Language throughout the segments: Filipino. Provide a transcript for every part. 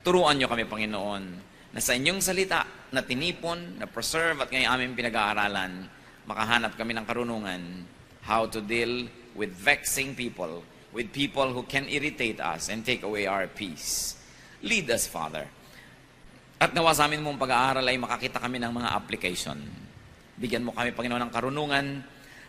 Turuan niyo kami, Panginoon, na sa inyong salita na tinipon, na preserve at ngayon aming pinag-aaralan, makahanap kami ng karunungan how to deal with vexing people, with people who can irritate us and take away our peace. Lead us, Father. At nawa sa amin mong pag-aaral ay makakita kami ng mga application. Bigyan mo kami, Panginoon, ng karunungan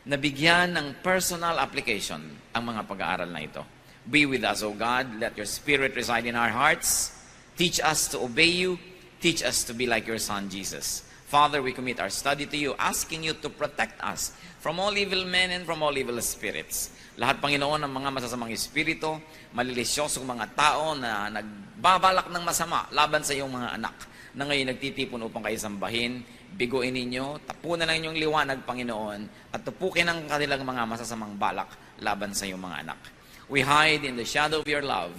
na bigyan ng personal application ang mga pag-aaral na ito. Be with us, O God. Let your Spirit reside in our hearts. Teach us to obey you. Teach us to be like your Son, Jesus. Father, we commit our study to you, asking you to protect us from all evil men and from all evil spirits. Lahat, Panginoon, ng mga masasamang espiritu, malilisyosong mga tao na nagbabalak ng masama laban sa iyong mga anak, na ngayon nagtitipon upang kayo sambahin, biguin ninyo, tapunan ang inyong liwanag, Panginoon, at tupukin ang kanilang mga masasamang balak laban sa iyong mga anak. We hide in the shadow of your love.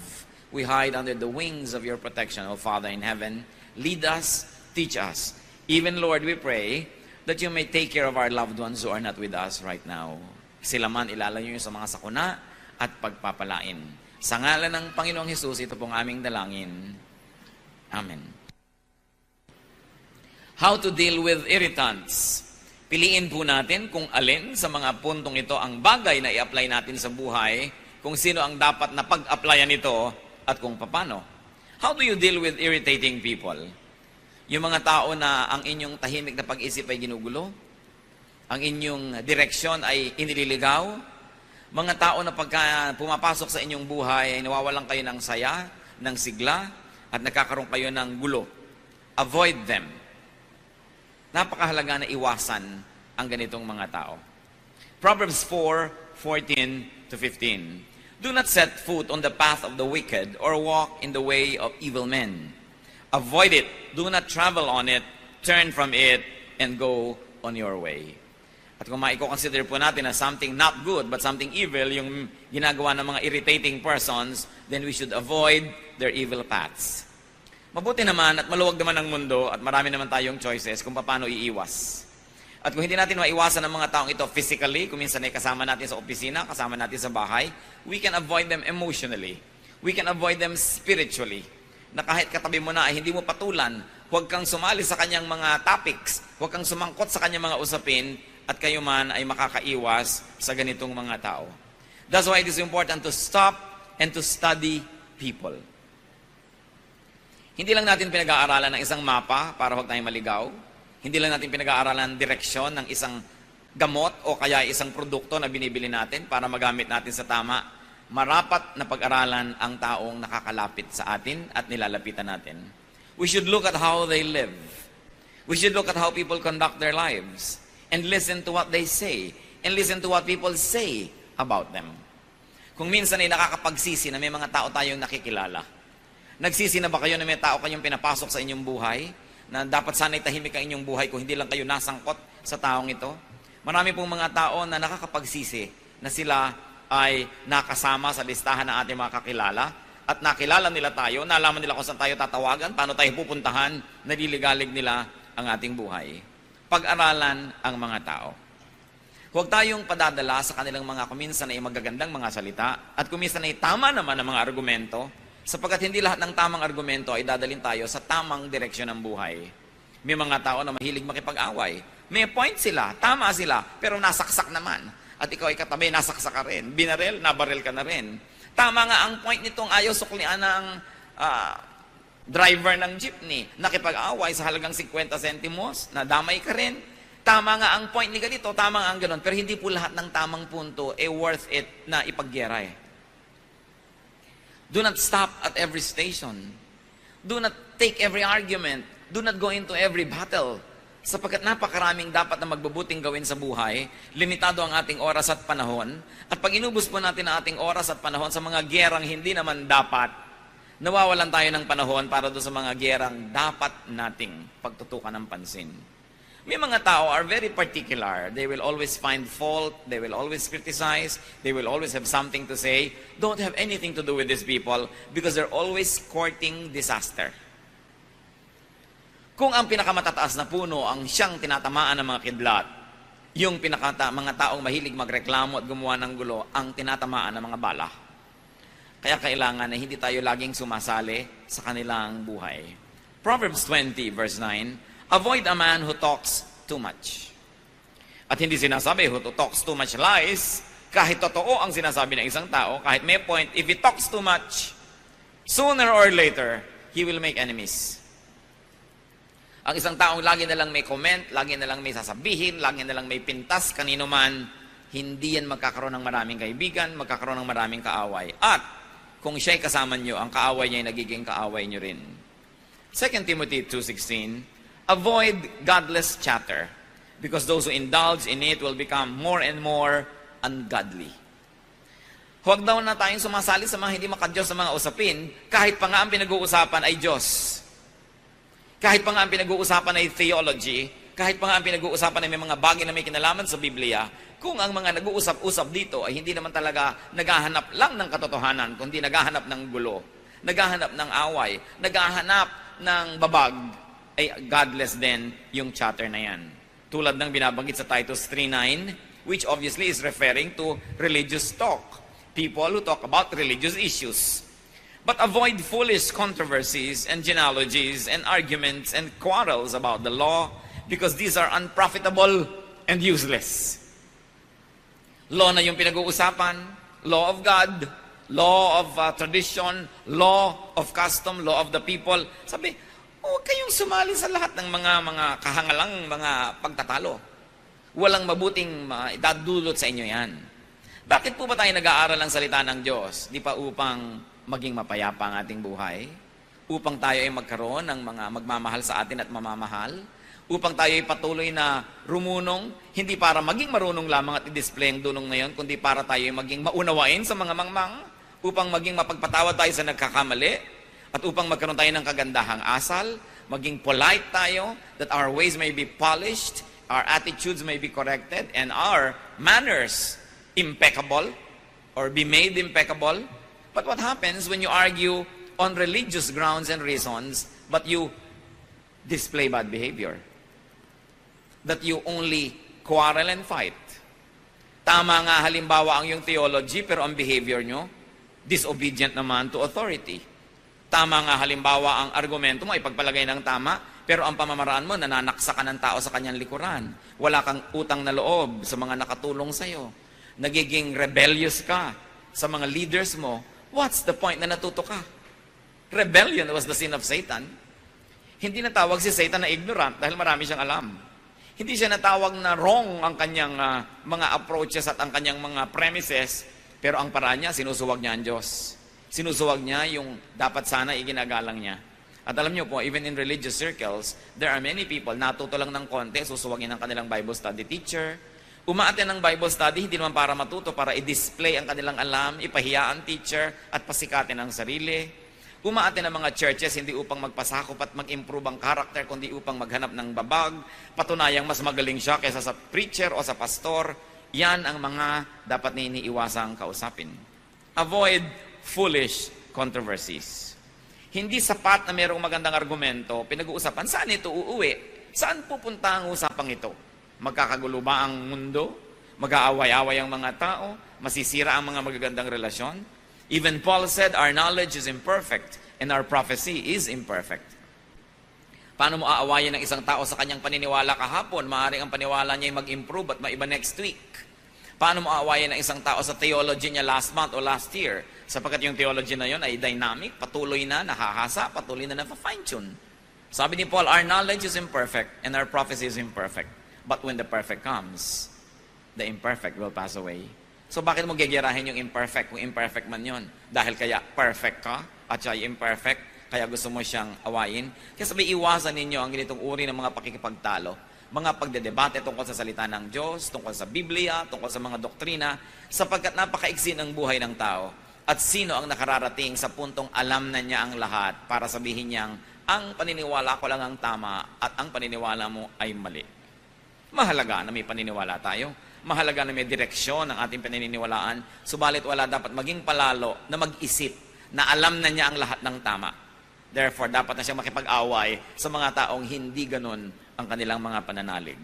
We hide under the wings of your protection, O Father in heaven. Lead us, teach us. Even, Lord, we pray that you may take care of our loved ones who are not with us right now. Sila man ilalayo sa mga sakuna at pagpapalain. Sa ngalan ng Panginoong Hesus, ito pong aming dalangin. Amen. How to deal with irritants. Piliin po natin kung alin sa mga puntong ito ang bagay na i-apply natin sa buhay, kung sino ang dapat na pag-applyan ito, at kung paano. How do you deal with irritating people? Yung mga tao na ang inyong tahimik na pag-isip ay ginugulo, ang inyong direksyon ay inililigaw, mga tao na pagka pumapasok sa inyong buhay ay nawawalan kayo ng saya, ng sigla, at nagkakaroon kayo ng gulo. Avoid them. Napakahalaga na iwasan ang ganitong mga tao. Proverbs 4:14-15. Do not set foot on the path of the wicked or walk in the way of evil men. Avoid it. Do not travel on it. Turn from it and go on your way. At kung maiko-consider po natin na something not good but something evil, yung ginagawa ng mga irritating persons, then we should avoid their evil paths. Mabuti naman at maluwag naman ang mundo at marami naman tayong choices kung paano iiwas. At kung hindi natin maiwasan ang mga taong ito physically, kung minsan ay kasama natin sa opisina, kasama natin sa bahay, we can avoid them emotionally. We can avoid them spiritually. Na kahit katabi mo na ay hindi mo patulan, huwag kang sumali sa kanyang mga topics, huwag kang sumangkot sa kanyang mga usapin, at kayo man ay makakaiwas sa ganitong mga tao. That's why it is important to stop and to study people. Hindi lang natin pinag-aaralan ng isang mapa para huwag tayong maligaw. Hindi lang natin pinag-aaralan ng direksyon ng isang gamot o kaya isang produkto na binibili natin para magamit natin sa tama. Marapat na pag-aralan ang taong nakakalapit sa atin at nilalapitan natin. We should look at how they live. We should look at how people conduct their lives. And listen to what they say. And listen to what people say about them. Kung minsan ay nakakapagsisi na may mga tao tayong nakikilala. Nagsisi na ba kayo na may tao kayong pinapasok sa inyong buhay? Na dapat sana'y tahimik ang inyong buhay kung hindi lang kayo nasangkot sa taong ito? Marami pong mga tao na nakakapagsisi na sila ay nakasama sa listahan ng ating mga kakilala at nakilala nila tayo, nalaman nila kung saan tayo tatawagan, paano tayo pupuntahan, naliligalig nila ang ating buhay. Pag-aralan ang mga tao. Huwag tayong padadala sa kanilang mga kuminsan ay magagandang mga salita at kuminsan ay tama naman ang mga argumento sapagkat hindi lahat ng tamang argumento ay dadalhin tayo sa tamang direksyon ng buhay. May mga tao na mahilig makipag-away. May point sila, tama sila, pero nasaksak naman. At ikaw ay katabi, nasaksak ka rin. Binarel, nabarel ka na rin. Tama nga ang point nitong ayaw suklian ng driver ng jeepney, nakipag-away sa halagang 50 centimos, nadamay ka rin. Tama nga ang point ni ganito, tama nga ang ganun, pero hindi po lahat ng tamang punto worth it na ipagyera eh. Do not stop at every station. Do not take every argument. Do not go into every battle. Sapagkat napakaraming dapat na magbubuting gawin sa buhay, limitado ang ating oras at panahon, at pag inubos po natin ang ating oras at panahon sa mga gyerang hindi naman dapat, nawawalan tayo ng panahon para doon sa mga gyerang dapat nating pagtutukan ng pansin. May mga tao are very particular. They will always find fault. They will always criticize. They will always have something to say. Don't have anything to do with these people because they're always courting disaster. Kung ang pinakamatataas na puno ang siyang tinatamaan ng mga kidlat, yung mga taong mahilig magreklamo at gumawa ng gulo, ang tinatamaan ng mga bala. Kaya kailangan na hindi tayo laging sumasali sa kanilang buhay. Proverbs 20 verse 9, avoid a man who talks too much. At hindi sinasabi who talks too much lies. Kahit totoo ang sinasabi ng isang tao, kahit may point, if he talks too much, sooner or later, he will make enemies. Ang isang taong lagi na lang may comment, lagi na lang may sasabihin, lagi na lang may pintas, kanino man, hindi yan magkakaroon ng maraming kaibigan, magkakaroon ng maraming kaaway. At kung siya'y kasama nyo, ang kaaway niya ay nagiging kaaway nyo rin. 2 Timothy 2:16, avoid godless chatter, because those who indulge in it will become more and more ungodly. Huwag daw na tayong sumasali sa mga hindi makadiyos sa mga usapin, kahit pa nga ang pinag-uusapan ay Diyos. Kahit pa nga ang pinag-uusapan ay theology, kahit pa nga ang pinag-uusapan ay may mga bagay na may kinalaman sa Biblia, kung ang mga nag-uusap-usap dito ay hindi naman talaga naghahanap lang ng katotohanan, kundi naghahanap ng gulo, naghahanap ng away, naghahanap ng babag, ay godless din yung chatter na yan. Tulad ng binabanggit sa Titus 3:9, which obviously is referring to religious talk. People who talk about religious issues. But avoid foolish controversies and genealogies and arguments and quarrels about the law, because these are unprofitable and useless. Law na yung pinag-uusapan, law of God, law of tradition, law of custom, law of the people. Sabi, huwag kayong sumali sa lahat ng mga kahangalang mga pagtatalo. Walang mabuting idadulot sa inyo yan. Bakit po ba tayo nag-aaral ng salita ng Diyos? Di pa upang maging mapayapa ang ating buhay? Upang tayo ay magkaroon ng mga magmamahal sa atin at mamamahal? Upang tayo ay patuloy na rumunong, hindi para maging marunong lamang at i-display ang dunong na yon, kundi para tayo ay maging maunawain sa mga mangmang, upang maging mapagpatawad tayo sa nagkakamali, at upang magkaroon tayo ng kagandahang asal, maging polite tayo, that our ways may be polished, our attitudes may be corrected, and our manners impeccable, or be made impeccable. But what happens when you argue on religious grounds and reasons, but you display bad behavior? That you only quarrel and fight. Tama nga halimbawa ang yung theology, pero ang behavior nyo, disobedient naman to authority. Tama nga halimbawa ang argumento mo ay pagpalagay ng tama, pero ang pamamaraan mo, nananaksa ka ng tao sa kanyang likuran. Wala kang utang na loob sa mga nakatulong sa'yo. Nagiging rebellious ka sa mga leaders mo. What's the point na natuto ka? Rebellion was the sin of Satan. Hindi natawag si Satan na ignorant dahil marami siyang alam. Hindi siya natawag na wrong ang kanyang mga approaches at ang kanyang mga premises, pero ang paraan niya, sinusuwag niya ang Diyos. Sinusuwag niya yung dapat sana iginagalang niya. At alam niyo po, even in religious circles, there are many people, natuto lang ng konti, susuwagin ang kanilang Bible study teacher. Umaaten ng Bible study, hindi naman para matuto, para i-display ang kanilang alam, ipahiya ang teacher, at pasikatin ang sarili. Umaaten ng mga churches, hindi upang magpasakop at mag-improve ang character, kundi upang maghanap ng babag, patunayang mas magaling siya kaysa sa preacher o sa pastor. Yan ang mga dapat na iniiwasang kausapin. Avoid foolish controversies. Hindi sapat na mayroong magandang argumento, pinag-uusapan, saan ito uuwi? Saan pupunta ang usapang ito? Magkakagulo ba ang mundo? Mag-aaway-away ang mga tao? Masisira ang mga magagandang relasyon? Even Paul said, our knowledge is imperfect and our prophecy is imperfect. Paano mo aawayin ng isang tao sa kanyang paniniwala kahapon? Maaaring ang paniwala niya ay mag-improve at maiba next week. Paano mo aawayin ng isang tao sa theology niya last month o last year? Sapagkat yung theology na yon ay dynamic, patuloy na nahahasa, patuloy na na-fine-tune. Sabi ni Paul, our knowledge is imperfect and our prophecy is imperfect. But when the perfect comes, the imperfect will pass away. So bakit mo gegerahin yung imperfect kung imperfect man yon? Dahil kaya perfect ka at siya ay imperfect, kaya gusto mo siyang awayin? Kaya sabi, iwasan ninyo ang ganitong uri ng mga pakikipagtalo, mga pagdedebate tungkol sa salita ng Diyos, tungkol sa Biblia, tungkol sa mga doktrina, sapagkat napakaiksi ng buhay ng tao. At sino ang nakararating sa puntong alam na niya ang lahat para sabihin niyang, ang paniniwala ko lang ang tama at ang paniniwala mo ay mali. Mahalaga na may paniniwala tayo. Mahalaga na may direksyon ang ating paniniwalaan, subalit wala dapat maging palalo na mag-isip na alam na niya ang lahat ng tama. Therefore, dapat na siya makipag-away sa mga taong hindi ganun ang kanilang mga pananalig.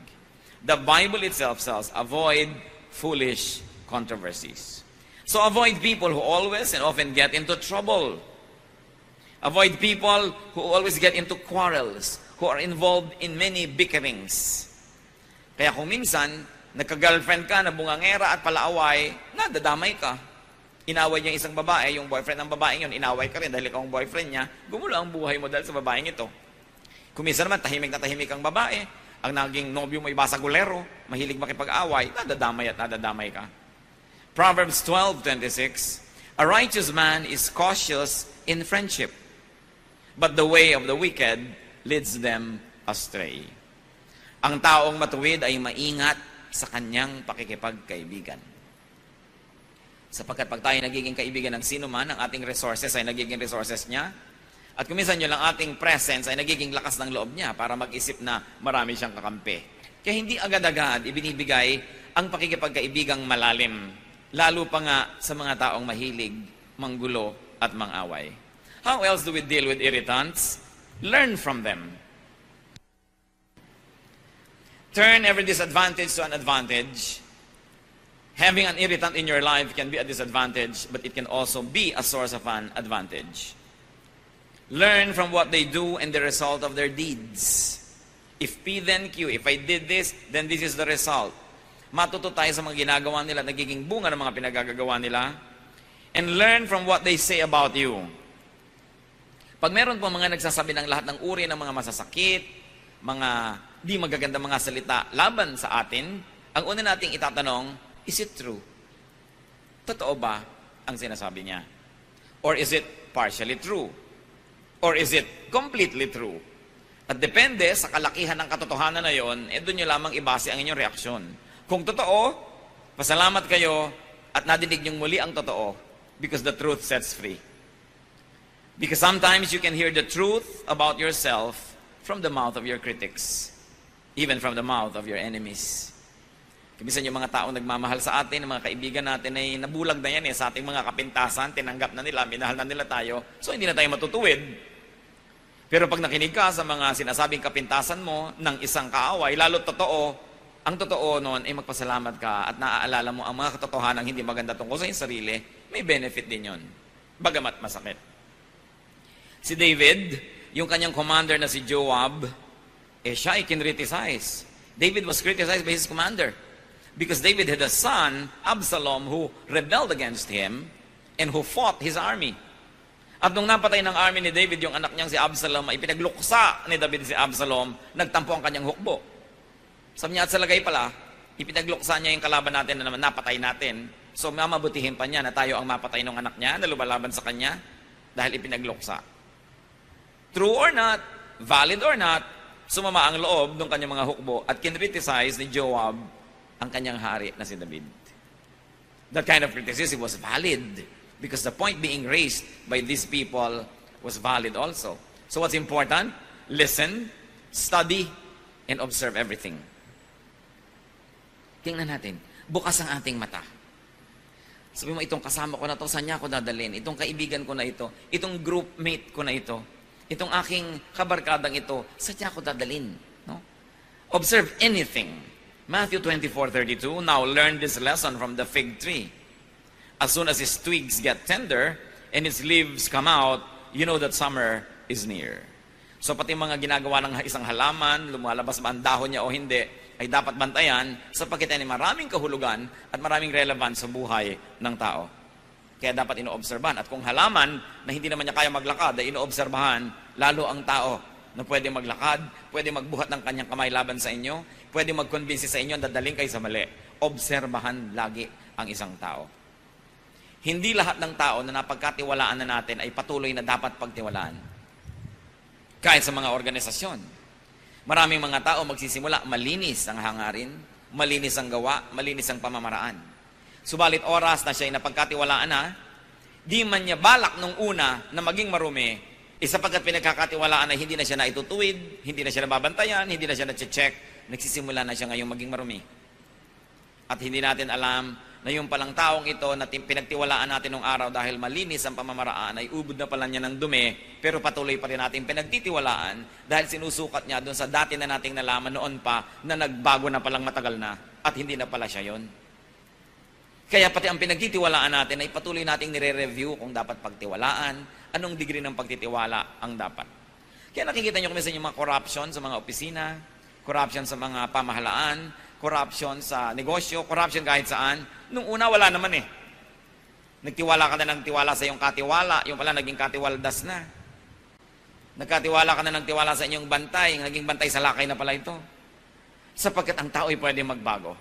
The Bible itself says, avoid foolish controversies. So avoid people who always and often get into trouble. Avoid people who always get into quarrels, who are involved in many bickerings. Kaya kung minsan, nagka-girlfriend ka na bungangera at palaaway, nadadamay ka. Inaway niya isang babae, yung boyfriend ng babaeng yun, inaway ka rin dahil ikaw ang boyfriend niya, gumulo ang buhay mo dahil sa babaeng ito. Kung minsan naman, tahimik na tahimik ang babae, ang naging nobyo mo ay basagulero, mahilig makipag-away, nadadamay at nadadamay ka. Proverbs 12:26, a righteous man is cautious in friendship, but the way of the wicked leads them astray. Ang taong matuwid ay maingat sa kanyang pakikipagkaibigan. Sapagkat pag tayo nagiging kaibigan ng sino man, ang ating resources ay nagiging resources niya. At kung minsan yun lang ating presence ay nagiging lakas ng loob niya para mag-isip na marami siyang kakampi. Kaya hindi agad-agad ibinibigay ang pakikipagkaibigang malalim. Lalo pa nga sa mga taong mahilig, manggulo at mangaway. How else do we deal with irritants? Learn from them. Turn every disadvantage to an advantage. Having an irritant in your life can be a disadvantage, but it can also be a source of an advantage. Learn from what they do and the result of their deeds. If P then Q, if I did this, then this is the result. Matuto tayo sa mga ginagawa nila, nagiging bunga ng mga pinagagagawa nila. And learn from what they say about you. Pag meron po mga nagsasabi ng lahat ng uri ng mga masasakit, mga di magagandang mga salita laban sa atin, ang una nating itatanong, is it true? Totoo ba ang sinasabi niya? Or is it partially true? Or is it completely true? At depende sa kalakihan ng katotohanan na yon, doon nyo lamang ibase ang inyong reaksyon. Kung totoo, pasalamat kayo at nadinig nyong muli ang totoo because the truth sets free. Because sometimes you can hear the truth about yourself from the mouth of your critics, even from the mouth of your enemies. Minsan yung mga taong nagmamahal sa atin, mga kaibigan natin ay nabulag na yan sa ating mga kapintasan, tinanggap na nila, minahal na nila tayo, so hindi na tayo matutuwid. Pero pag nakinig ka sa mga sinasabing kapintasan mo ng isang kaaway, lalo totoo, ang totoo noon ay magpasalamat ka at naaalala mo ang mga katotohanan hindi maganda tungkol sa iyong sarili, may benefit din yon. Bagamat masakit. Si David, yung kanyang commander na si Joab, siya ay kinriticize. David was criticized by his commander. Because David had a son, Absalom, who rebelled against him and who fought his army. At nung napatay ng army ni David, yung anak niyang si Absalom, ay pinagluksa ni David si Absalom, nagtampo ang kanyang hukbo. Sabi niya, at sa lagay pala, ipinagluksa niya yung kalaban natin na naman napatay natin. So mamabutihin pa niya na tayo ang mapatay ng anak niya na lumalaban sa kanya dahil ipinagluksa. True or not, valid or not, sumama ang loob ng kanyang mga hukbo at kinriticize ni Joab ang kanyang hari na si David. That kind of criticism was valid because the point being raised by these people was valid also. So what's important? Listen, study, and observe everything. Tingnan natin. Bukas ang ating mata. Sabi mo, itong kasama ko na to, saan niya ako dadalhin? Itong kaibigan ko na ito, itong groupmate ko na ito, itong aking kabarkadang ito, saan niya ako dadalhin? No? Observe anything. Matthew 24:32, now learn this lesson from the fig tree. As soon as its twigs get tender and its leaves come out, you know that summer is near. So pati mga ginagawa ng isang halaman, lumalabas ba ang dahon niya o hindi, ay dapat bantayan sapagkat yan ay maraming kahulugan at maraming relevant sa buhay ng tao. Kaya dapat inoobserbahan. At kung halaman na hindi naman niya kaya maglakad, ay inoobserbahan lalo ang tao na pwede maglakad, pwede magbuhat ng kanyang kamay laban sa inyo, pwede mag-convince sa inyo, dadaling kayo sa mali. Obserbahan lagi ang isang tao. Hindi lahat ng tao na napagkatiwalaan na natin ay patuloy na dapat pagtiwalaan. Kahit sa mga organisasyon. Maraming mga tao magsisimula, malinis ang hangarin, malinis ang gawa, malinis ang pamamaraan. Subalit oras na siya ay napagkatiwalaan na, di man niya balak nung una na maging marumi, sapagkat pinagkakatiwalaan ay hindi na siya naitutuwid, hindi na siya nababantayan, hindi na siya na-check, nagsisimula na siya ngayong maging marumi. At hindi natin alam na yung palang taong ito na pinagtiwalaan natin nung araw dahil malinis ang pamamaraan ay ubod na pala niya ng dumi, pero patuloy pa rin natin pinagtitiwalaan dahil sinusukat niya doon sa dati na nating nalaman noon pa na nagbago na palang matagal na at hindi na pala siya yon. Kaya pati ang pinagtitiwalaan natin ay patuloy nating nire-review kung dapat pagtiwalaan, anong degree ng pagtitiwala ang dapat. Kaya nakikita nyo kami sa inyong mga corruption sa mga opisina, corruption sa mga pamahalaan, corruption sa negosyo, corruption kahit saan. Nung una, wala naman eh. Nagtiwala ka na ng tiwala sa iyong katiwala, yung pala naging katiwaldas na. Nagkatiwala ka na ng tiwala sa inyong bantay, naging bantay sa lakay na pala ito. Sapagkat ang tao ay pwede magbago.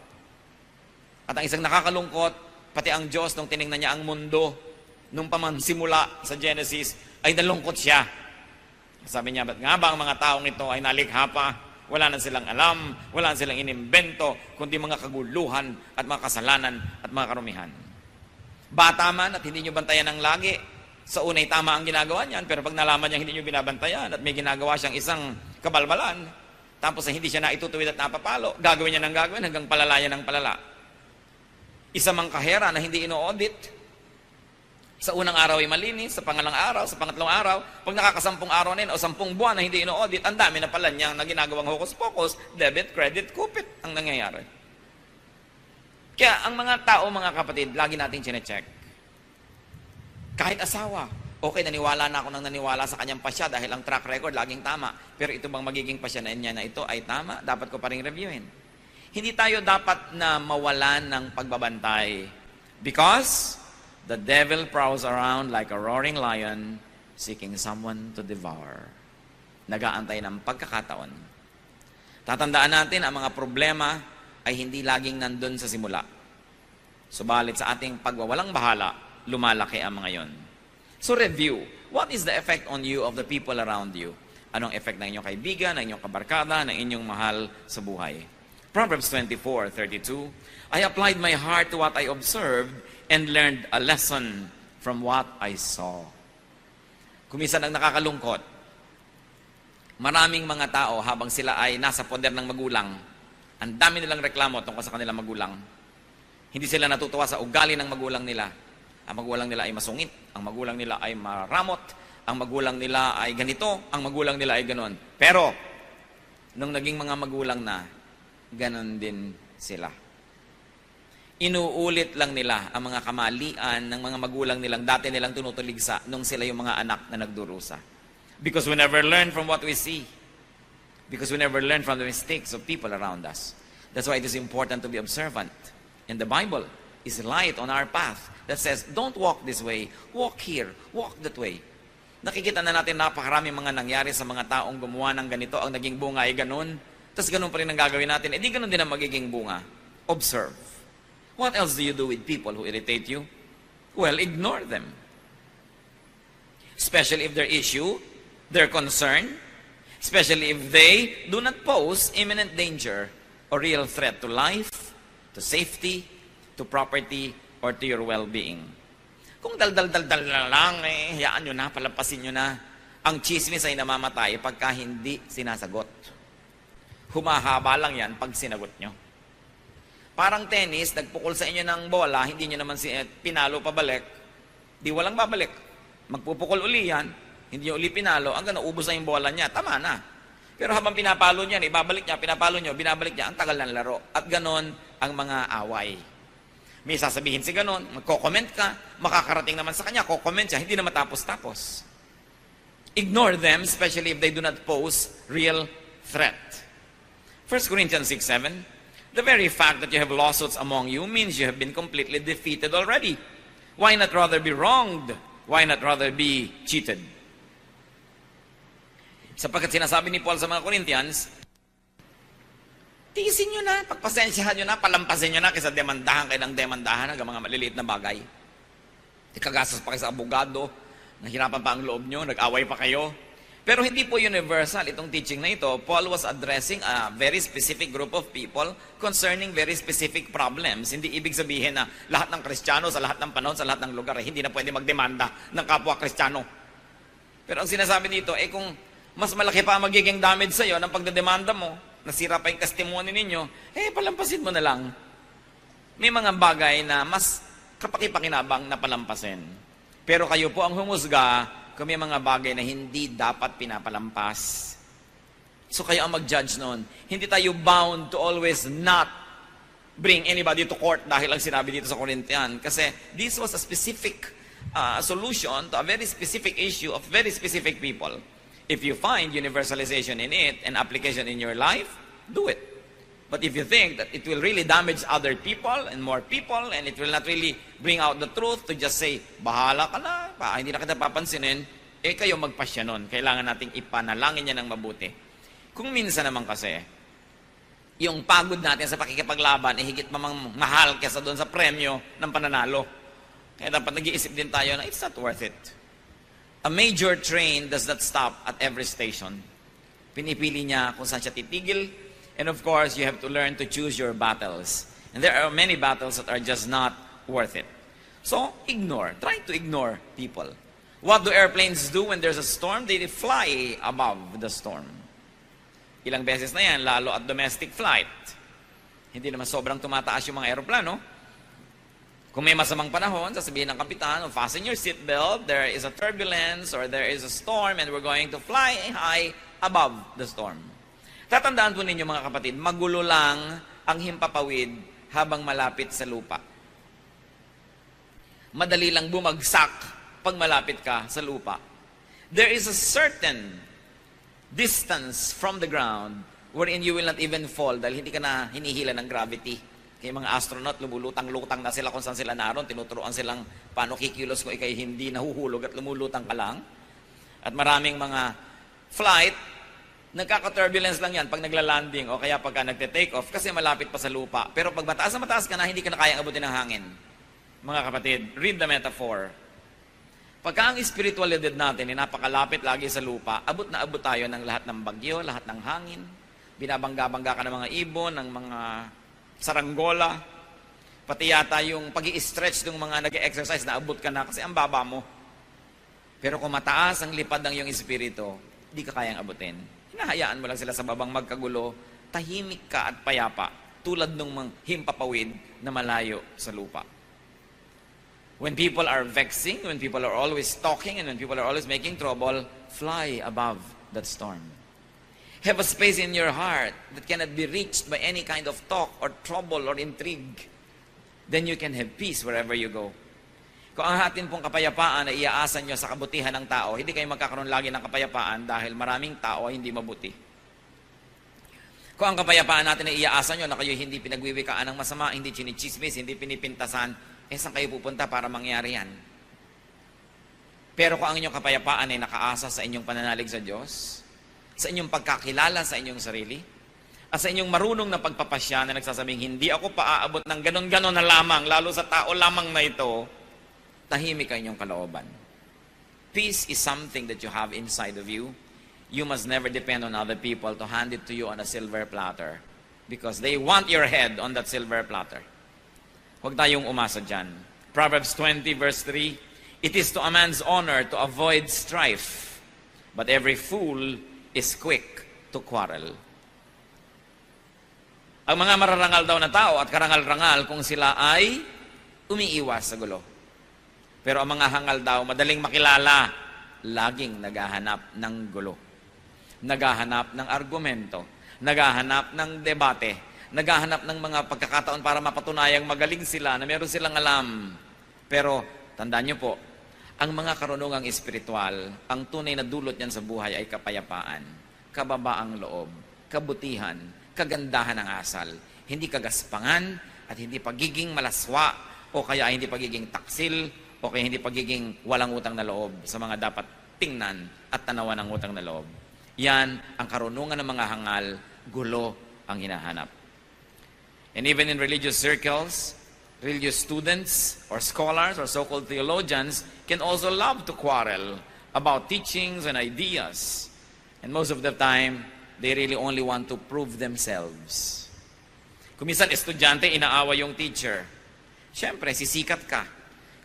At ang isang nakakalungkot, pati ang Diyos, nung tinignan niya ang mundo, nung pamansimula sa Genesis, ay nalungkot siya. Sabi niya, ba't nga ba ang mga taong ito ay nalikha pa? Wala na silang alam, wala na silang inimbento, kundi mga kaguluhan at mga kasalanan at mga karumihan. Bata man at hindi nyo bantayan ng lagi, sa unay tama ang ginagawa niyan, pero pag nalaman niya hindi nyo binabantayan at may ginagawa siyang isang kabalbalan, tapos hindi siya naitutuwid at napapalo, gagawin niya ng gagawin hanggang palalayan ng palala. Isa mang kahera na hindi ino-audit, sa unang araw ay malinis, sa pangalang araw, sa pangatlong araw, pag nakakasampung araw na yun, o 10 buwan na hindi ino-audit, ang dami na pala niya na ginagawang hokus-pokus, debit, credit, kupit ang nangyayari. Kaya ang mga tao, mga kapatid, lagi natin chinecheck. Kahit asawa, okay, naniwala na ako nang naniwala sa kanyang pasya dahil ang track record laging tama. Pero ito bang magiging pasya na niya na ito ay tama? Dapat ko pa rin reviewin. Hindi tayo dapat na mawalan ng pagbabantay because the devil prowls around like a roaring lion seeking someone to devour. Nag-aantay ng pagkakataon. Tatandaan natin, ang mga problema ay hindi laging nandun sa simula. Subalit sa ating pagwawalang bahala, lumalaki ang mga yon. So review, what is the effect on you of the people around you? Anong effect ng inyong kaibigan, ng inyong kabarkada, ng inyong mahal sa buhay? Proverbs 24:32, I applied my heart to what I observed and learned a lesson from what I saw. Kuminsan ang nakakalungkot, maraming mga tao habang sila ay nasa poder ng magulang, ang dami nilang reklamo tungkol sa kanilang magulang. Hindi sila natutuwa sa ugali ng magulang nila. Ang magulang nila ay masungit, ang magulang nila ay maramot, ang magulang nila ay ganito, ang magulang nila ay ganon. Pero, nung naging mga magulang na, ganon din sila. Inuulit lang nila ang mga kamalian ng mga magulang nilang dati nilang tinutuligsa nung sila yung mga anak na nagdurusa. Because we never learn from what we see. Because we never learn from the mistakes of people around us. That's why it is important to be observant. And the Bible is light on our path that says, don't walk this way, walk here, walk that way. Nakikita na natin napakaraming mga nangyari sa mga taong gumawa ng ganito, ang naging bunga ay ganun. Tapos ganun pa rin ang gagawin natin. Di ganun din ang magiging bunga. Observe. What else do you do with people who irritate you? Well, ignore them. Especially if their issue, their concern, especially if they do not pose imminent danger or real threat to life, to safety, to property, or to your well-being. Kung dal-dal-dal-dal lang, hayaan nyo na, palampasin nyo na. Ang chismis ay namamatay pagka hindi sinasagot. Humahaba lang yan pag sinagot nyo. Parang tennis, nagpukol sa inyo ng bola, hindi nyo naman pinalo pabalik, di walang babalik. Magpupukol uli yan, hindi nyo uli pinalo, hanggang naubos na yung bola niya, tama na. Pero habang pinapalo niya, ibabalik niya, pinapalo nyo, binabalik niya, ang tagal ng laro. At ganon ang mga away. May sasabihin si ganon, magko-comment ka, makakarating naman sa kanya, ko-comment siya, hindi na matapos-tapos. Ignore them, especially if they do not pose real threat. 1 Corinthians 6:7, the very fact that you have lawsuits among you means you have been completely defeated already. Why not rather be wronged? Why not rather be cheated? Sapagkat sinasabi ni Paul sa mga Corinthians, tiisin nyo na, pagpasensyahan nyo na, palampasin nyo na kaysa demandahan kayo ng demandahan ng mga maliliit na bagay. Kagastos pa kayo sa abogado, nahirapan pa ang loob nyo, nag-away pa kayo. Pero hindi po universal itong teaching na ito. Paul was addressing a very specific group of people concerning very specific problems. Hindi ibig sabihin na lahat ng Kristiyano sa lahat ng panahon, sa lahat ng lugar, hindi na pwede magdemanda ng kapwa Kristiyano. Pero ang sinasabi dito, kung mas malaki pa ang magiging damage sa iyo ng pagdedemanda mo, nasira pa yung testimony ninyo, palampasin mo na lang. May mga bagay na mas kapakipakinabang na palampasin. Pero kayo po ang humusga kung may mga bagay na hindi dapat pinapalampas. So kayo ang mag-judge noon. Hindi tayo bound to always not bring anybody to court dahil ang sinabi dito sa Corinthian. Kasi this was a specific solution to a very specific issue of very specific people. If you find universalization in it and application in your life, do it. But if you think that it will really damage other people and more people and it will not really bring out the truth to just say, bahala ka na, hindi na kita papansinin, kayo magpasya nun. Kailangan nating ipanalangin niya ng mabuti. Kung minsan naman kasi, yung pagod natin sa pakikipaglaban higit mamang mahal kesa doon sa premyo ng pananalo. Kaya dapat nag-iisip din tayo na it's not worth it. A major train does not stop at every station. Pinipili niya kung saan siya titigil. And of course, you have to learn to choose your battles. And there are many battles that are just not worth it. So, ignore. Try to ignore people. What do airplanes do when there's a storm? They fly above the storm. Ilang beses na yan, lalo at domestic flight. Hindi naman sobrang tumataas yung mga aeroplano. Kung may masamang panahon, sasabihin ng kapitan, fasten your seatbelt, there is a turbulence or there is a storm and we're going to fly high above the storm. Tatandaan po ninyo mga kapatid, magulo lang ang himpapawid habang malapit sa lupa. Madali lang bumagsak pag malapit ka sa lupa. There is a certain distance from the ground wherein you will not even fall dahil hindi ka na hinihila ng gravity. Kaya mga astronaut, lumulutang-lutang na sila kung saan sila naroon. Tinuturuan silang paano kikilos kung ikay hindi nahuhulog at lumulutang ka lang. At maraming mga flight, nagkaka-turbulence lang yan pag nagla-landing o kaya pagka nagte-take off kasi malapit pa sa lupa. Pero pag mataas na mataas ka na, hindi ka na kayang abutin ng hangin. Mga kapatid, read the metaphor. Pagka ang spiritualidad natin ay napakalapit lagi sa lupa, abot na abot tayo ng lahat ng bagyo, lahat ng hangin. Binabangga-bangga ka ng mga ibon, ng mga saranggola. Pati yata yung pag-i-stretch ng mga nag-exercise na abot ka na kasi ang baba mo. Pero kung mataas ang lipad ng iyong espiritu, di ka kayang abutin. Hinahayaan mo lang sila sa babang magkagulo, tahimik ka at payapa, tulad ng mga himpapawid na malayo sa lupa. When people are vexing, when people are always talking, and when people are always making trouble, fly above that storm. Have a space in your heart that cannot be reached by any kind of talk or trouble or intrigue. Then you can have peace wherever you go. Kung ang atin pong kapayapaan ay iaasan nyo sa kabutihan ng tao, hindi kayo magkakaroon lagi ng kapayapaan dahil maraming tao ay hindi mabuti. Kung ang kapayapaan natin ay iaasan nyo na kayo hindi pinagwiwikaan ng masama, hindi chinichismis, hindi pinipintasan, saan kayo pupunta para mangyari yan? Pero kung ang inyong kapayapaan ay nakaasa sa inyong pananalig sa Diyos, sa inyong pagkakilala sa inyong sarili, at sa inyong marunong na pagpapasya na nagsasabing, hindi ako paaabot ng ganon-ganon na lamang, lalo sa tao lamang na ito, tahimik ang inyong kalooban. Peace is something that you have inside of you. You must never depend on other people to hand it to you on a silver platter because they want your head on that silver platter. Huwag tayong umasa dyan. Proverbs 20 verse 3, it is to a man's honor to avoid strife, but every fool is quick to quarrel. Ang mga mararangal daw na tao at karangal-rangal kung sila ay umiiwas sa gulo. Pero ang mga hangal daw, madaling makilala, laging naghahanap ng gulo. Naghahanap ng argumento. Naghahanap ng debate. Naghahanap ng mga pagkakataon para mapatunayang magaling sila, na meron silang alam. Pero, tandaan nyo po, ang mga karunungang espiritual, ang tunay na dulot niyan sa buhay ay kapayapaan, kababaang loob, kabutihan, kagandahan ng asal, hindi kagaspangan at hindi pagiging malaswa o kaya hindi pagiging taksil o kaya hindi pagiging walang utang na loob sa mga dapat tingnan at tanawan ng utang na loob. Yan ang karunungan ng mga hangal, gulo ang hinahanap. And even in religious circles, religious students or scholars or so-called theologians can also love to quarrel about teachings and ideas. And most of the time, they really only want to prove themselves. Kung minsan, estudyante, inaaway yung teacher. Siyempre, sisikat ka.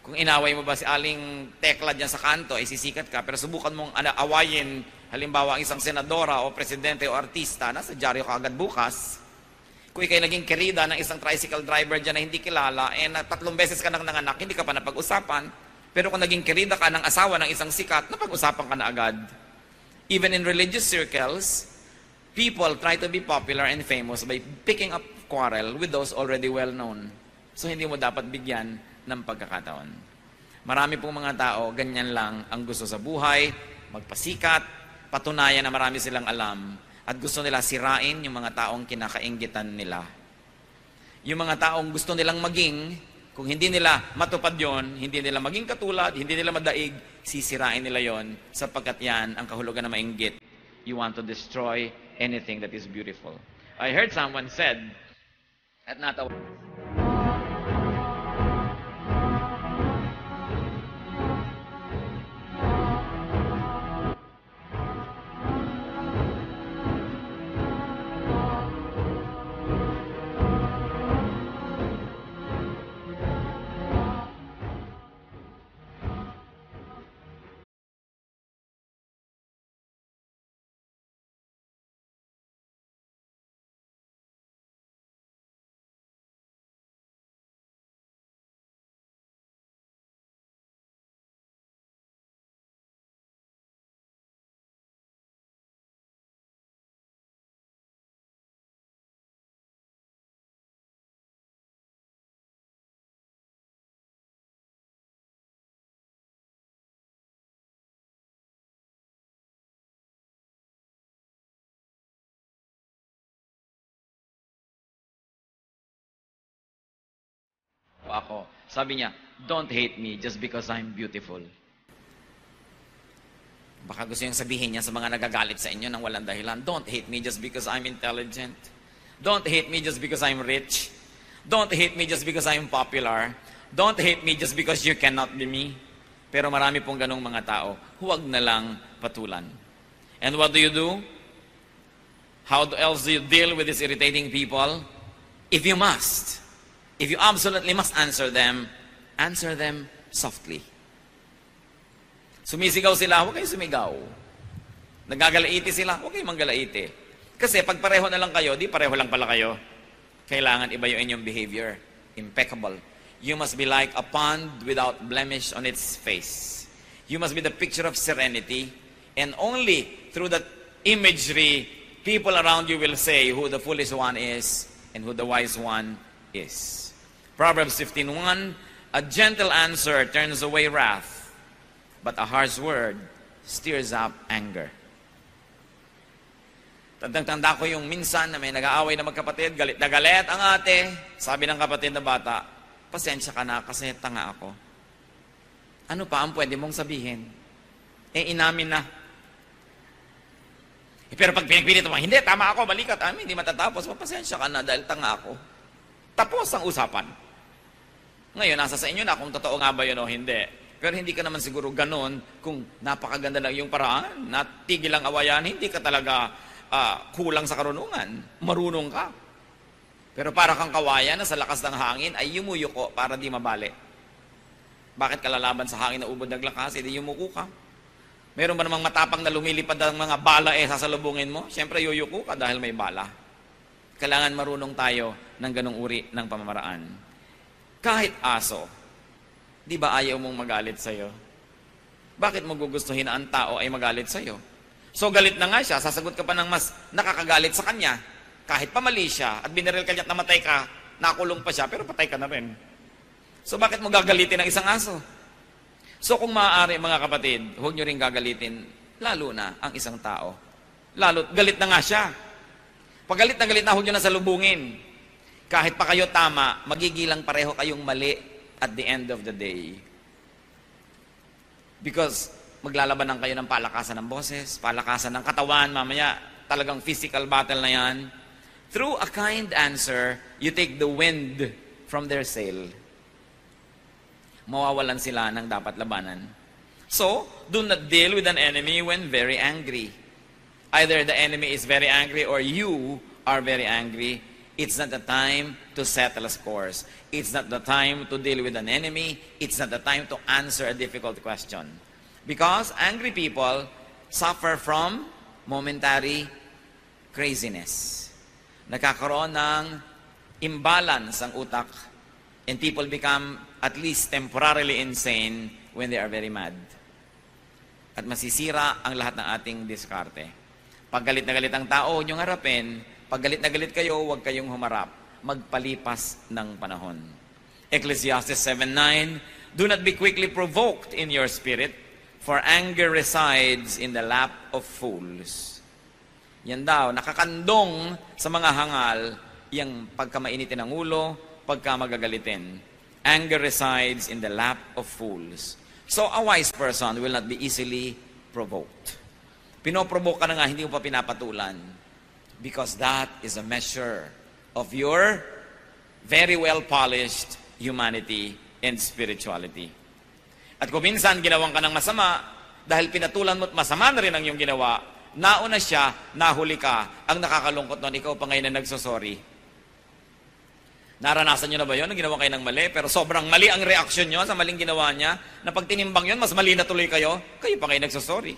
Kung inaway mo ba si Aling Tekla dyan sa kanto, ay sisikat ka. Pero subukan mong awayin, halimbawa, ang isang senadora o presidente o artista, nasa dyaryo ka agad bukas. Kung ikay naging kerida ng isang tricycle driver dyan na hindi kilala, 3 beses ka nang nanganak, hindi ka pa napag-usapan. Pero kung naging kerida ka ng asawa ng isang sikat, napag-usapan ka na agad. Even in religious circles, people try to be popular and famous by picking up quarrel with those already well known. So hindi mo dapat bigyan ng pagkakataon. Marami pong mga tao, ganyan lang ang gusto sa buhay, magpasikat, patunayan na marami silang alam, at gusto nila sirain yung mga taong kinakainggitan nila. Yung mga taong gusto nilang maging, kung hindi nila matupad yon, hindi nila maging katulad, hindi nila madaig, sisirain nila yon, sapagkat yan ang kahulugan na mainggit. You want to destroy anything that is beautiful. I heard someone said, at natawa, ako. Sabi niya, don't hate me just because I'm beautiful. Baka gusto niyang sabihin niya sa mga nagagalit sa inyo ng walang dahilan, don't hate me just because I'm intelligent. Don't hate me just because I'm rich. Don't hate me just because I'm popular. Don't hate me just because you cannot be me. Pero marami pong ganong mga tao, huwag na lang patulan. And what do you do? How else do you deal with these irritating people? If you must, if you absolutely must answer them softly. Sumisigaw sila, huwag kayong sumigaw. Nagagalaiti sila, huwag kayong manggalaiti. Kasi pag pareho na lang kayo, di pareho lang pala kayo. Kailangan iba yung inyong behavior. Impeccable. You must be like a pond without blemish on its face. You must be the picture of serenity. And only through that imagery, people around you will say who the foolish one is and who the wise one is. Proverbs 15:1, a gentle answer turns away wrath, but a harsh word stirs up anger. Tandang-tanda ko yung minsan na may nag-aaway na magkapatid, galit na galit ang ate. Sabi ng kapatid na bata, pasensya ka na kasi tanga ako. Ano pa ang pwede mong sabihin? Inamin na. Pero pag pinagpilit mo, hindi, tama ako, mali ka, hindi matatapos. Pasensya ka na dahil tanga ako. Tapos ang usapan. Ngayon, nasa sa inyo na kung totoo nga ba yun o hindi. Pero hindi ka naman siguro ganun kung napakaganda lang yung paraan, natigil ang awayan, hindi ka talaga kulang sa karunungan. Marunong ka. Pero para kang kawayan na sa lakas ng hangin ay yumuyuko para di mabali. Bakit ka lalaban sa hangin na ubod naglakas? Hindi yumuko ka. Meron ba namang matapang na lumilipad ang mga bala sasalubungin mo? Siyempre yuyuko ka dahil may bala. Kailangan marunong tayo ng ganong uri ng pamamaraan. Kahit aso, di ba ayaw mong magalit sa'yo? Bakit mo gugustuhin na ang tao ay magalit sa'yo? So galit na nga siya, sasagot ka pa ng mas nakakagalit sa kanya. Kahit pa mali siya at binaril ka niya at namatay ka, nakulong pa siya, pero patay ka na rin. So bakit mo gagalitin ang isang aso? So kung maaari mga kapatid, huwag nyo rin gagalitin, lalo na ang isang tao. Lalo, galit na nga siya. Pag galit na, huwag nyo na salubungin. Kahit pa kayo tama, magigilang pareho kayong mali at the end of the day. Because maglalabanan kayo ng palakasan ng boses, palakasan ng katawan, mamaya talagang physical battle na yan. Through a kind answer, you take the wind from their sail. Mawawalan sila ng dapat labanan. So, do not deal with an enemy when very angry. Either the enemy is very angry or you are very angry. It's not the time to settle scores. It's not the time to deal with an enemy. It's not the time to answer a difficult question. Because angry people suffer from momentary craziness. Nagkakaroon ng imbalance ang utak and people become at least temporarily insane when they are very mad. At masisira ang lahat ng ating diskarte. Pag galit na galit ang tao, huwag niyong harapin. Pag galit na galit kayo, huwag kayong humarap. magpalipas ng panahon. Ecclesiastes 7:9, do not be quickly provoked in your spirit, for anger resides in the lap of fools. Yan daw, nakakandong sa mga hangal, yung pagkamainitin ng ulo, pagka magagalitin. Anger resides in the lap of fools. So a wise person will not be easily provoked. Pinoprovoke ka na nga, hindi mo pa pinapatulan. Because that is a measure of your very well-polished humanity and spirituality. At kung minsan ginawang ka ng masama, dahil pinatulan mo at masama na rin ang iyong ginawa, nauna siya, nahuli ka, ang nakakalungkot nun, ikaw pa ngayon na nagsosorry. Naranasan nyo na ba yun? Ginawa kayo ng mali, pero sobrang mali ang reaksyon nyo sa maling ginawa niya, na pag tinimbang yun, mas mali na tuloy kayo, kayo pa ngayon nagsosorry.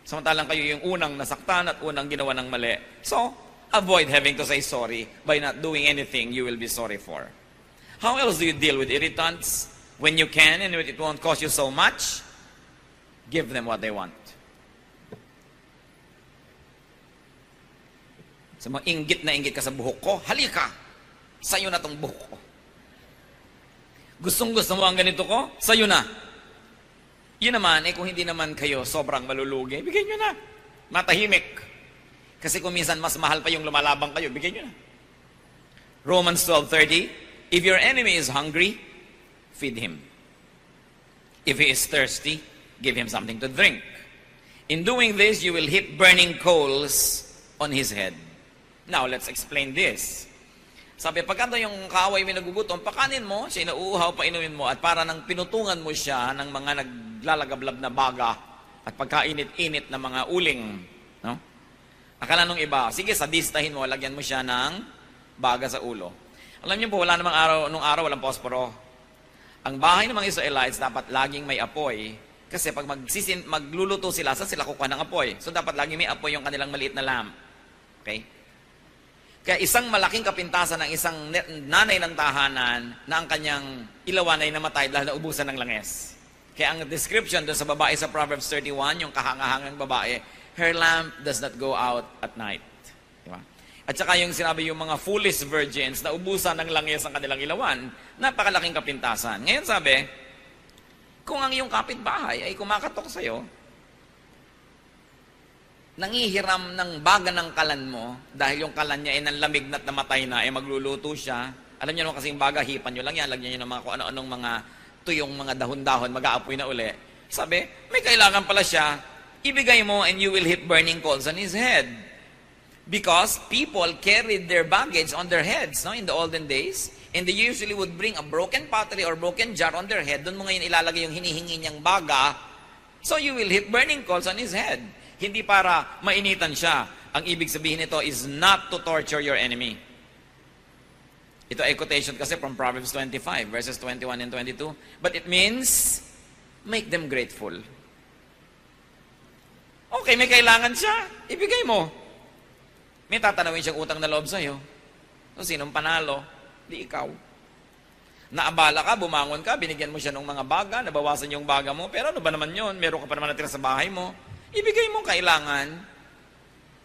Samantalang kayo yung unang nasaktan at unang ginawa ng mali. So, avoid having to say sorry by not doing anything you will be sorry for. How else do you deal with irritants? When you can and it won't cost you so much, give them what they want. Sa mga inggit na inggit ka sa buhok ko, halika! Sa'yo na tong buhok ko. Gustong-gusto mo ang ganito ko? Sa'yo na. Yun naman, kung hindi naman kayo sobrang malulugi, bigay nyo na. Matahimik. Kasi kung minsan mas mahal pa yung lumalabang kayo, bigay nyo na. Romans 12:30, if your enemy is hungry, feed him. If he is thirsty, give him something to drink. In doing this, you will heap burning coals on his head. Now, let's explain this. Sabi, pagkanta yung kaaway may nagugutom, pakanin mo, siya inauuhaw, painumin mo, at para nang pinutungan mo siya ng mga naglalagablab na baga at pagkainit-init na mga uling. No? Akala nung iba, sige, sadistahin mo, lagyan mo siya ng baga sa ulo. Alam niyo po, wala namang araw, nung araw, walang posporo. Ang bahay ng mga Israelites dapat laging may apoy, kasi pag magluluto sila, saan sila kukuha ng apoy? So dapat laging may apoy yung kanilang maliit na lamp. Okay? Kaya isang malaking kapintasan ng isang nanay ng tahanan na ang kanyang ilawan ay namatay dahil naubusan ng langes. Kaya ang description doon sa babae sa Proverbs 31, yung kahangahangang babae, her lamp does not go out at night. Diba? At saka yung sinabi yung mga foolish virgins na ubusan ng langes ang kanilang ilawan, napakalaking kapintasan. Ngayon sabi, kung ang iyong kapitbahay ay kumakatok sa'yo, nangihiram ng baga ng kalan mo, dahil yung kalan niya ay nanlamig na't namatay na, magluluto siya. Alam niyo naman kasing baga, hipan nyo lang yan, lagyan nyo ng mga kung ano-anong mga tuyong mga dahon-dahon, mag-aapoy na uli. Sabi, may kailangan pala siya, ibigay mo and you will heap burning coals on his head. Because people carried their baggage on their heads, no, in the olden days, and they usually would bring a broken pottery or broken jar on their head. Doon mo ngayon ilalagay yung hinihingi niyang baga, so you will heap burning coals on his head. Hindi para mainitan siya. Ang ibig sabihin nito is not to torture your enemy. Ito ay quotation kasi from Proverbs 25, verses 21 and 22. But it means, make them grateful. Okay, may kailangan siya, ibigay mo. May tatanawin siyang utang na loob sa'yo. So, sinong panalo? Di ikaw. Naabala ka, bumangon ka, binigyan mo siya ng mga baga, nabawasan yung baga mo, pero ano ba naman yun? Meron ka pa naman natira sa bahay mo. Ibigay mo kailangan.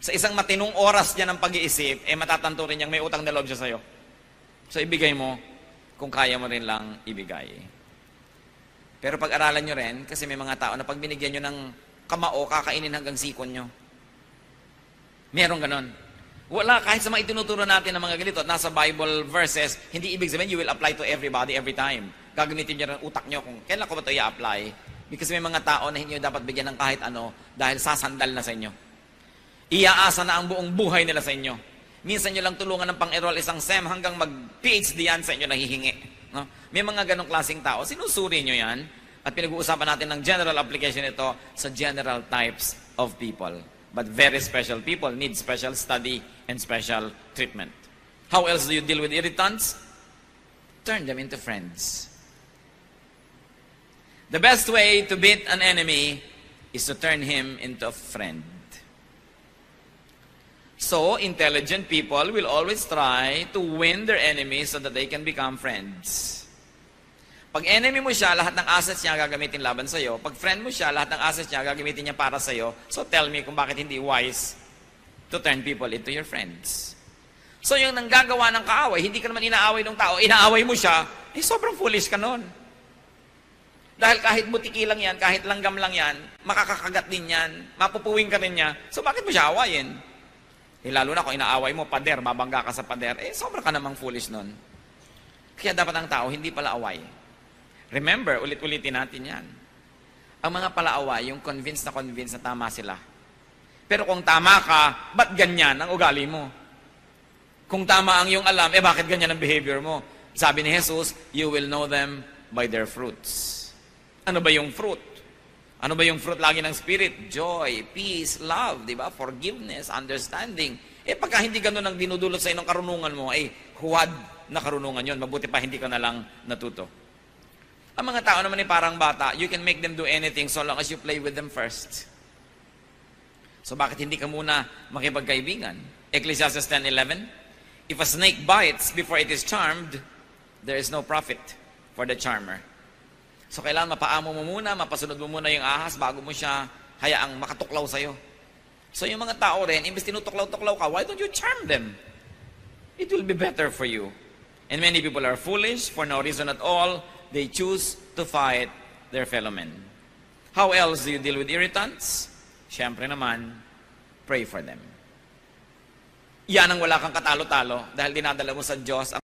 Sa isang matinong oras niya ng pag-iisip, matatanto rin niyang may utang na loob siya sa'yo. So, ibigay mo kung kaya mo rin lang ibigay. Pero pag-aralan nyo rin, kasi may mga tao na pag binigyan nyo ng kamao, kakainin hanggang sikon nyo. Meron ganon. Wala, kahit sa mga itinuturo natin ng mga ganito, nasa Bible verses, hindi ibig sabihin you will apply to everybody every time. Gagamitin nyo rin utak nyo kung kailan ko ba ito i-apply. Because may mga tao na hindi nyo dapat bigyan ng kahit ano dahil sasandal na sa inyo. Iaasa na ang buong buhay nila sa inyo. Minsan nyo lang tulungan ng pang-enroll isang SEM hanggang mag-PhD yan sa inyo nahihingi. No? May mga ganong klaseng tao. Sinusuri nyo yan at pinag-uusapan natin ng general application ito sa general types of people. But very special people need special study and special treatment. How else do you deal with irritants? Turn them into friends. The best way to beat an enemy is to turn him into a friend. So, intelligent people will always try to win their enemies so that they can become friends. Pag enemy mo siya, lahat ng assets niya gagamitin laban sa'yo. Pag friend mo siya, lahat ng assets niya gagamitin niya para sa'yo. So, tell me kung bakit hindi wise to turn people into your friends. So yung nanggagawa ng kaaway, hindi ka naman inaaway ng tao, inaaway mo siya, sobrang foolish ka nun. Dahil kahit butiki lang yan, kahit langgam lang yan, makakakagat din yan, mapupuwing ka rin niya, so bakit mo siya awayin? Lalo na kung inaaway mo, pader, mabangga ka sa pader, sobra ka namang foolish nun. Kaya dapat ang tao, hindi pala away. Remember, ulit-ulitin natin yan. Ang mga palaaway, yung convinced na tama sila. Pero kung tama ka, ba't ganyan ang ugali mo? Kung tama ang iyong alam, bakit ganyan ang behavior mo? Sabi ni Jesus, you will know them by their fruits. Ano ba yung fruit? Ano ba yung fruit lagi ng Spirit? Joy, peace, love, di ba? Forgiveness, understanding. Pagka hindi ganun ang dinudulot sa inong karunungan mo, huwad na karunungan yon. Mabuti pa hindi ka na lang natuto. Ang mga tao naman parang bata, you can make them do anything so long as you play with them first. So bakit hindi ka muna makipagkaibigan? Ecclesiastes 10:11, if a snake bites before it is charmed, there is no profit for the charmer. So kailangan mapaamo mo muna, mapasunod mo muna yung ahas bago mo siya hayaang makatuklaw sa'yo. So yung mga tao rin, imbes tinutuklaw-tuklaw ka, why don't you charm them? It will be better for you. And many people are foolish for no reason at all. They choose to fight their fellow men. How else do you deal with irritants? Siyempre naman, pray for them. Yan ang wala kang katalo-talo dahil dinadala mo sa Diyos ang